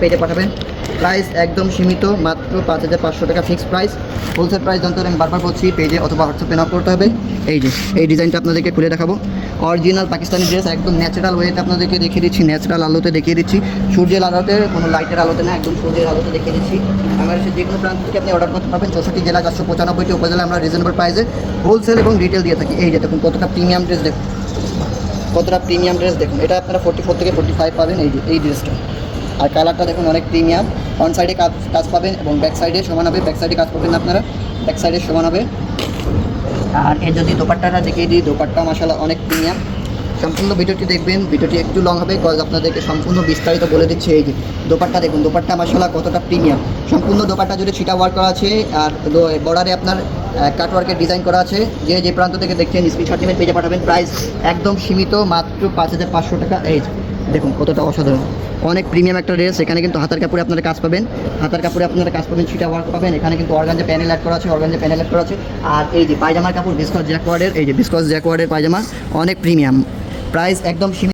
পেজে পাঠাবেন। প্রাইস একদম সীমিত, মাত্র 5,500 টাকা ফিক্সড প্রাইস। হোলসেল প্রাইস জানতে হলে আমি বারবার বলছি, পেজে অথবা হোয়াটসঅ্যাপে নক করতে হবে। এই যে এই ডিজাইনটা আপনাদেরকে খুলে দেখাবো। অরিজিনাল পাকিস্তানি ড্রেস, একদম ন্যাচারাল ওয়েতে আপনাদেরকে দেখিয়ে দিচ্ছি, ন্যাচারাল আলোতে দেখিয়ে দিচ্ছি, সূর্যের আলোতে, কোনো লাইটের আলোতে না, একদম সূর্যের আলোতে দেখিয়ে দিচ্ছি। আমার সে যে কোনো প্রান্ত থেকে আপনি অর্ডার করতে পারবেন। 64 জেলা, 495টি উপজেলা আমরা রিজনেবল প্রাইসে হোলসেল এবং রিটেল দিয়ে থাকি। এই যে দেখুন কতটা প্রিমিয়াম ড্রেস, দেখুন কতটা প্রিমিয়াম ড্রেস, দেখুন এটা আপনারা 44 থেকে 45 পাবেন। এই যে এই ড্রেসটা, আর কালারটা দেখুন অনেক প্রিমিয়াম। ফ্রন্ট সাইডে কাজ পাবেন এবং ব্যাক সাইডে সমান হবে। ব্যাক সাইডে কাজ পাবেন আপনারা, ব্যাক সাইডে সমান হবে। আর এর যদি দোপাট্টাটা দেখিয়ে দিই, দোপাট্টা মাশাআল্লাহ অনেক প্রিমিয়াম। সম্পূর্ণ ভিডিওটি দেখবেন, ভিডিওটি একটু লং হবে, কজ আপনাদেরকে সম্পূর্ণ বিস্তারিত বলে দিচ্ছে। এই যে দোপাট্টা দেখুন, দোপাট্টা মাশাআল্লাহ কতটা প্রিমিয়াম। সম্পূর্ণ দোপাট্টা জুড়ে ছিটা ওয়ার্ক করা আছে, আর বর্ডারে আপনার কাট ওয়ার্কের ডিজাইন করা আছে। যে প্রান্ত থেকে দেখছেন স্ক্রিনশট নেবেন, পেজে পাঠাবেন। প্রাইস একদম সীমিত, মাত্র 5,500 টাকা। এই দেখুন কতটা অসাধারণ, অনেক প্রিমিয়াম একটা ড্রেস। এখানে কিন্তু হাতার কাপড়ে আপনারা কাজ পাবেন, হাতার কাপড়ে আপনারা কাজ পাবেন, ছিটা ওয়ার্ক পাবেন। এখানে কিন্তু অর্গানজা প্যানেল অ্যাড করা আছে, অর্গানজা প্যানেল অ্যাড করা আছে। আর এই যে পায়জামার কাপড় ভিসকস জ্যাকওয়ার্ডের, এই যে ভিসকস জ্যাকওয়ার্ডের পায়জামা, অনেক প্রিমিয়াম। প্রাইস একদম সীমিত।